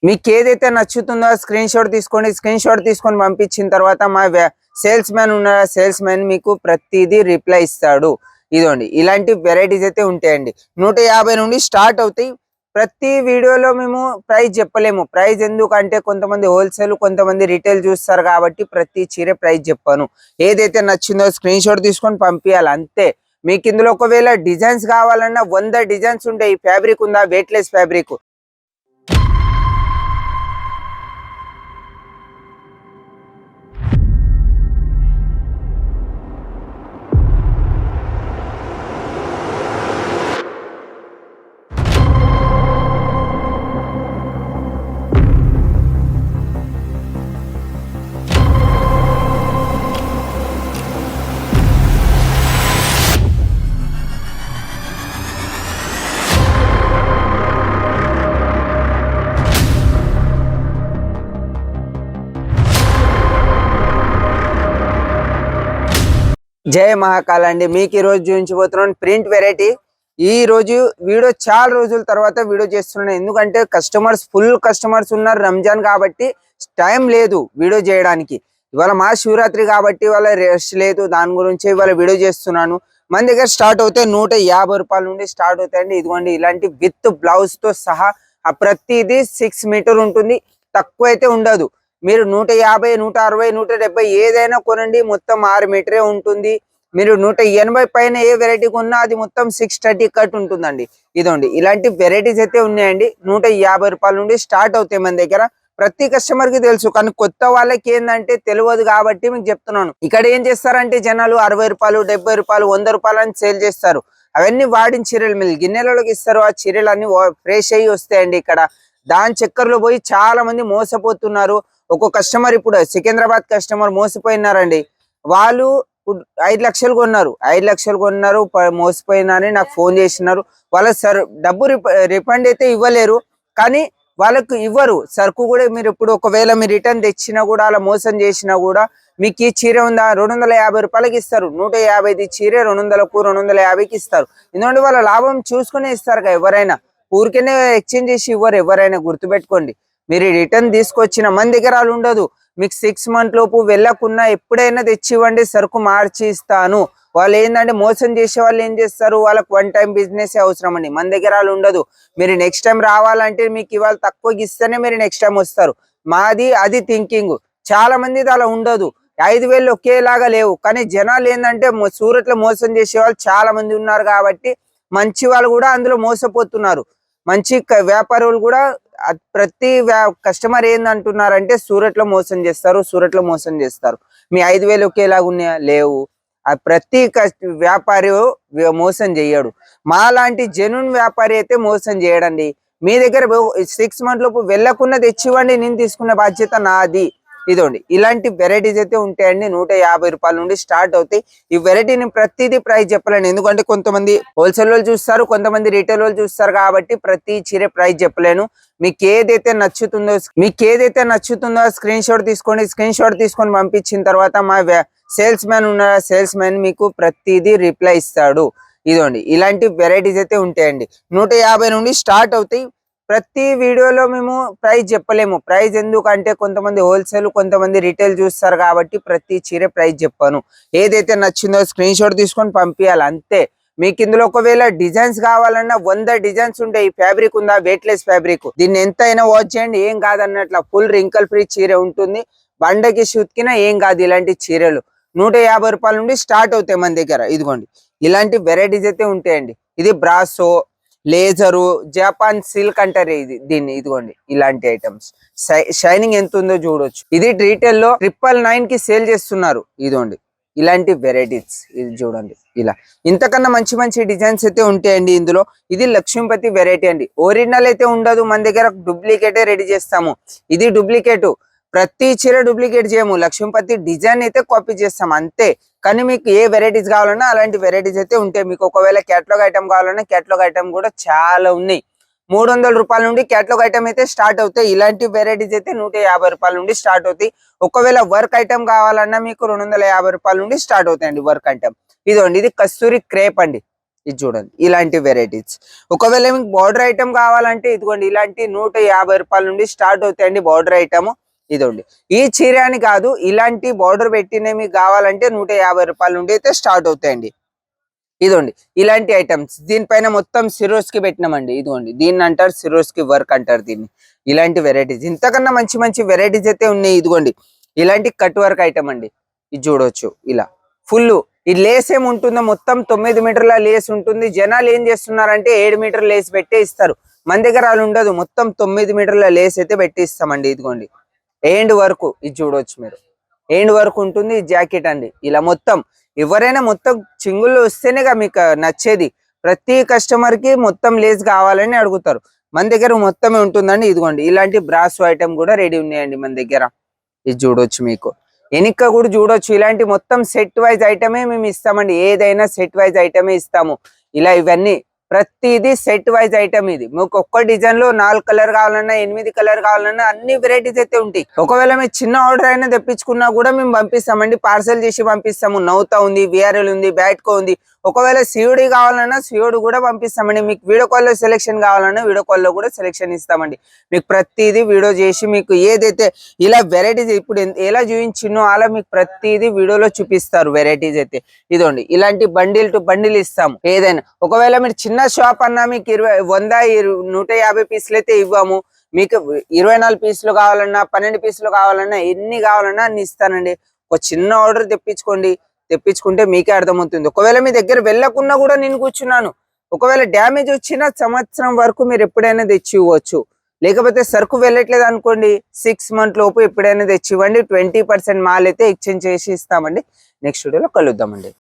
మీకు ఏదైతే నచ్చుతుందో స్క్రీన్ షాట్ తీసుకోండి. స్క్రీన్ షాట్ తీసుకొని పంపించిన తర్వాత మా సేల్స్ మ్యాన్ ఉన్న సేల్స్ మ్యాన్ మీకు ప్రతిదీ రిప్లై ఇస్తాడు. ఇదండి ఇలాంటి వెరైటీస్ అయితే ఉంటాయండి. 150 నుండి స్టార్ట్ అవుతాయి. ప్రతి వీడియోలో మేము ప్రైస్ చెప్పలేము. ప్రైస్ ఎందుకంటే కొంతమంది హోల్సేల్, కొంతమంది రిటైల్ చూస్తారు కాబట్టి ప్రతి చీర ప్రైస్ చెప్పాను. ఏదైతే నచ్చిందో స్క్రీన్ షాట్ తీసుకొని పంపించాలి అంతే. మీకు ఇందులో ఒకవేళ డిజైన్స్ కావాలన్నా 100 డిజైన్స్ ఉంటాయి. ఫ్యాబ్రిక్ ఉందా, వెయిట్లెస్ ఫ్యాబ్రిక్. జై మహాకాల్ అండి. మీకు ఈ రోజు చూపించబోతున్నాను ప్రింట్ వెరైటీ. ఈ రోజు వీడియో చాలా రోజుల తర్వాత వీడియో చేస్తున్నాను. ఎందుకంటే ఫుల్ కస్టమర్స్ ఉన్నారు. రంజాన్ కాబట్టి టైం లేదు వీడియో చేయడానికి. ఇవాళ మా శివరాత్రి కాబట్టి ఇవాళ రెస్ట్ లేదు. దాని గురించి ఇవాళ వీడియో చేస్తున్నాను. మన దగ్గర స్టార్ట్ అవుతాయి 150 రూపాయల నుండి స్టార్ట్ అవుతాయండి. ఇదిగోండి ఇలాంటి విత్ బ్లౌజ్ తో సహా ప్రతిదీ 6 మీటర్ ఉంటుంది. తక్కువ అయితే ఉండదు. మీరు 150, 160, 170 ఏదైనా కొనండి, మొత్తం 6 మీటరే ఉంటుంది. మీరు 180 పైన ఏ వెరైటీ కొన్నా అది మొత్తం 630 కట్ ఉంటుందండి. ఇదండి ఇలాంటి వెరైటీస్ అయితే ఉన్నాయండి. 150 రూపాయల నుండి స్టార్ట్ అవుతాయి మన దగ్గర. ప్రతి కస్టమర్ కి తెలుసు, కానీ కొత్త వాళ్ళకి ఏంటంటే తెలియదు కాబట్టి మీకు చెప్తున్నాను. ఇక్కడ ఏం చేస్తారంటే జనాలు 60 రూపాయలు, 70 రూపాయలు, 100 రూపాయలు అని సేల్ చేస్తారు. అవన్నీ వాడిన చీరలు మీరు గిన్నెలలోకి ఇస్తారు. ఆ చీరలు అన్ని ఫ్రెష్ అయ్యి వస్తాయండి. ఇక్కడ దాని చక్కర్లో పోయి చాలా మంది మోసపోతున్నారు. ఒక కస్టమర్ ఇప్పుడు సికింద్రాబాద్ కస్టమర్ మోసపోయినారండి. వాళ్ళు 5 లక్షలు కొన్నారు, 5 లక్షలు కొన్నారు, మోసపోయినారని నాకు ఫోన్ చేసినారు. వాళ్ళ డబ్బు రిఫండ్ అయితే ఇవ్వలేరు, కానీ వాళ్ళకు ఇవ్వరు సరుకు కూడా. మీరు ఇప్పుడు ఒకవేళ మీరు రిటర్న్ తెచ్చినా కూడా అలా మోసం చేసినా కూడా మీకు ఈ చీర ఉందా 250 రూపాయలకి ఇస్తారు. 150 చీర 200కు 250కి ఇస్తారు. ఎందుకంటే వాళ్ళ లాభం చూసుకునే ఇస్తారు కదా. ఎవరైనా ఊరికేనే ఎక్స్చేంజ్ చేసి ఇవ్వరు. ఎవరైనా గుర్తుపెట్టుకోండి. మీరు రిటర్న్ తీసుకొచ్చిన మన దగ్గర వాళ్ళు ఉండదు. మీకు 6 మంత్ లోపు వెళ్ళకున్నా ఎప్పుడైనా తెచ్చివ్వండి, సరుకు మార్చి ఇస్తాను. వాళ్ళు ఏంటంటే మోసం చేసే వాళ్ళు ఏం చేస్తారు, వాళ్ళకి 1 టైం బిజినెస్ అవసరం అండి. మన దగ్గర వాళ్ళు ఉండదు. మీరు నెక్స్ట్ టైం రావాలంటే మీకు ఇవాళ తక్కువకి ఇస్తేనే మీరు నెక్స్ట్ టైం వస్తారు. మాది అది థింకింగ్. చాలా మందిది అలా ఉండదు. 5,000 ఒకేలాగా లేవు, కానీ జనాలు ఏంటంటే సూరత్ లో మోసం చేసే వాళ్ళు చాలా మంది ఉన్నారు కాబట్టి మంచి వాళ్ళు కూడా అందులో మోసపోతున్నారు. మంచి వ్యాపారులు కూడా ప్రతి కస్టమర్ ఏందంటున్నారంటే సూరత్ లో మోసం చేస్తారు, సూరత్ లో మోసం చేస్తారు. మీ 5,000 ఒకేలాగా ఉన్నాయా? లేవు. ప్రతి వ్యాపారి మోసం చేయడు. మా లాంటి జెన్యూన్ వ్యాపారి అయితే మోసం చేయడండి. మీ దగ్గర 6 మంత్ లోపు వెళ్ళకుండా తెచ్చివ్వండి, నేను తీసుకునే బాధ్యత నాది. ఇదండి ఇలాంటి వెరైటీస్ అయితే ఉంటాయండి. 150 రూపాయల నుండి స్టార్ట్ అవుతాయి. ఈ వెరైటీని ప్రతిదీ ప్రైస్ చెప్పలేను, ఎందుకంటే కొంతమంది హోల్సేల్ వాళ్ళు చూస్తారు, కొంతమంది రిటైల్ వాళ్ళు చూస్తారు కాబట్టి ప్రతి చీర ప్రైస్ చెప్పలేను. మీకు ఏదైతే నచ్చుతుందో స్క్రీన్ షాట్ తీసుకోండి. స్క్రీన్ షాట్ తీసుకొని పంపించిన తర్వాత మా సేల్స్ మ్యాన్ ఉన్న సేల్స్ మ్యాన్ మీకు ప్రతిదీ రిప్లై ఇస్తాడు. ఇదండి ఇలాంటి వెరైటీస్ అయితే ఉంటాయండి. 150 నుండి స్టార్ట్ అవుతాయి. ప్రతి వీడియోలో మేము ప్రైస్ చెప్పలేము. ప్రైస్ ఎందుకంటే కొంతమంది హోల్సేల్, కొంతమంది రిటైల్ చూస్తారు కాబట్టి ప్రతి చీర ప్రైస్ చెప్పాను. ఏదైతే నచ్చిందో స్క్రీన్ షాట్ తీసుకొని పంపించాలి అంతే. మీకు ఇందులో ఒకవేళ డిజైన్స్ కావాలన్నా 100 డిజైన్స్ ఉంటాయి. ఫ్యాబ్రిక్ ఉందా, వెయిట్లెస్ ఫ్యాబ్రిక్. దీన్ని ఎంత అయినా వాచ్ చేయండి, ఏం కాదన్నట్ల ఫుల్ రింకల్ ఫ్రీ చీర ఉంటుంది. బండకి ఉతికినా ఏం కాదు. ఇలాంటి చీరలు 150 రూపాయల నుండి స్టార్ట్ అవుతాయి మన దగ్గర. ఇదిగోండి ఇలాంటి వెరైటీస్ అయితే ఉంటాయండి. ఇది బ్రాసో, లేజరు, జపాన్ సిల్క్ అంటారు దీన్ని. ఇదిగోండి ఇలాంటి ఐటమ్స్. షైనింగ్ ఎంత ఉందో చూడొచ్చు. ఇది రీటైల్ లో 999 కి సేల్ చేస్తున్నారు. ఇదిగోండి ఇలాంటి వెరైటీస్. ఇది చూడండి ఇలా. ఇంతకన్నా మంచి మంచి డిజైన్స్ అయితే ఉంటాయండి ఇందులో. ఇది లక్ష్మీపతి వెరైటీ అండి. ఒరిజినల్ అయితే ఉండదు మన దగ్గర, డూప్లికేటే రెడీ చేస్తాము. ఇది డూప్లికేట్. ప్రతి చీర డూప్లికేట్ చేయము. లక్ష్మీపతి డిజైన్ అయితే కాపీ చేస్తాం అంతే. కానీ మీకు ఏ వెరైటీస్ కావాలన్నా అలాంటి వెరైటీస్ అయితే ఉంటాయి. మీకు ఒకవేళ క్యాటలాగ్ ఐటమ్ కావాలన్నా క్యాటలాగ్ ఐటమ్ కూడా చాలా ఉన్నాయి. 300 రూపాయల నుండి క్యాటలాగ్ ఐటమ్ అయితే స్టార్ట్ అవుతాయి. ఇలాంటి వెరైటీస్ అయితే 150 రూపాయల నుండి స్టార్ట్ అవుతాయి. ఒకవేళ వర్క్ ఐటమ్ కావాలన్నా మీకు 250 రూపాయల నుండి స్టార్ట్ అవుతాయండి వర్క్ ఐటమ్. ఇదండి ఇది కస్తూరి క్రేప్ అండి. ఇది చూడండి ఇలాంటి వెరైటీస్. ఒకవేళ మీకు బార్డర్ ఐటమ్ కావాలంటే ఇదిగోండి ఇలాంటి 150 రూపాయల నుండి స్టార్ట్ అవుతాయండి బార్డర్ ఐటమ్. ఇదండి ఈ చీర అని కాదు, ఇలాంటి బార్డర్ పెట్టినవి మీకు కావాలంటే 150 రూపాయల నుండి అయితే స్టార్ట్ అవుతాయండి. ఇదిగోండి ఇలాంటి ఐటమ్స్ దీనిపైన మొత్తం సిరోస్కి పెట్టినామండి. ఇదిగోండి దీన్ని అంటారు సిరోస్కి వర్క్ అంటారు దీన్ని. ఇలాంటి వెరైటీస్ ఇంతకన్నా మంచి మంచి వెరైటీస్ అయితే ఉన్నాయి. ఇదిగోండి ఇలాంటి కట్ వర్క్ ఐటమ్ అండి. ఇది చూడొచ్చు ఇలా ఫుల్. ఈ లేస్ ఏమి ఉంటుందో మొత్తం 9 మీటర్ల లేస్ ఉంటుంది. జనాలు ఏం చేస్తున్నారంటే 7 మీటర్ లేస్ పెట్టే ఇస్తారు. మన దగ్గర అలా ఉండదు, మొత్తం 9 మీటర్ల లేస్ అయితే పెట్టి ఇస్తామండి. ఇదిగోండి ఎండ్ వరకు ఇది చూడొచ్చు మీరు, ఎండ్ వరకు ఉంటుంది. ఈ జాకెట్ అండి ఇలా మొత్తం. ఎవరైనా మొత్తం చింగుళ్ళు వస్తేనేగా మీకు నచ్చేది. ప్రతి కస్టమర్ కి మొత్తం లేస్ కావాలని అడుగుతారు. మన దగ్గర మొత్తమే ఉంటుందండి. ఇదిగోండి ఇలాంటి బ్రాస్ ఐటమ్ కూడా రెడీ ఉన్నాయండి మన దగ్గర. ఇది చూడొచ్చు మీకు వెనుక కూడా చూడొచ్చు. ఇలాంటి మొత్తం సెట్ వైజ్ ఐటమే మేము ఇస్తామండి. ఏదైనా సెట్ వైజ్ ఐటమే ఇస్తాము. ఇలా ఇవన్నీ ప్రతిదీ సెట్ వైజ్ ఐటమ్. ఇది మీకు ఒక్క డిజైన్ లో 4 కలర్ కావాలన్నా 8 కలర్ కావాలన్నా అన్ని వెరైటీస్ అయితే ఉంటాయి. ఒకవేళ మీరు చిన్న ఆర్డర్ అయినా తెప్పించుకున్నా కూడా మేము పంపిస్తామండి. పార్సల్ చేసి పంపిస్తాము. నౌతా ఉంది, విఆర్ఎల్ ఉంది, బ్యాట్కో ఉంది. ఒకవేళ సిఓడి కావాలన్నా సిఓడి కూడా పంపిస్తామండి. మీకు వీడియో కాల్ లో సెలెక్షన్ కావాలన్నా వీడియో కాల్ లో కూడా సెలెక్షన్ ఇస్తామండి. మీకు ప్రతిదీ వీడియో చేసి మీకు ఏదైతే ఇలా వెరైటీస్ ఇప్పుడు ఎలా చూపించినో అలా మీకు ప్రతిదీ వీడియోలో చూపిస్తారు వెరైటీస్ అయితే. ఇదండి ఇలాంటి బండిల్ టు బండిల్ ఇస్తాము. ఏదైనా ఒకవేళ మీరు చిన్న షాప్ అన్నా మీకు 100-150 పీసులు అయితే ఇవ్వము. మీకు 24 పీసులు కావాలన్నా 12 పీసులు కావాలన్నా ఎన్ని కావాలన్నా అన్ని ఇస్తానండి. ఒక చిన్న ఆర్డర్ తెప్పించుకుంటే మీకే అర్థమవుతుంది. ఒకవేళ మీ దగ్గర వెళ్ళకున్నా కూడా నేను కూర్చున్నాను. ఒకవేళ డ్యామేజ్ వచ్చినా సంవత్సరం వరకు మీరు ఎప్పుడైనా తెచ్చి ఇవ్వచ్చు. లేకపోతే సరుకు వెళ్ళట్లేదు అనుకోండి 6 మంత్ లోపు ఎప్పుడైనా తెచ్చి ఇవ్వండి. 20% మాల్ అయితే ఎక్స్చేంజ్ చేసి ఇస్తామండి. నెక్స్ట్ వీడియోలో కలుద్దామండి.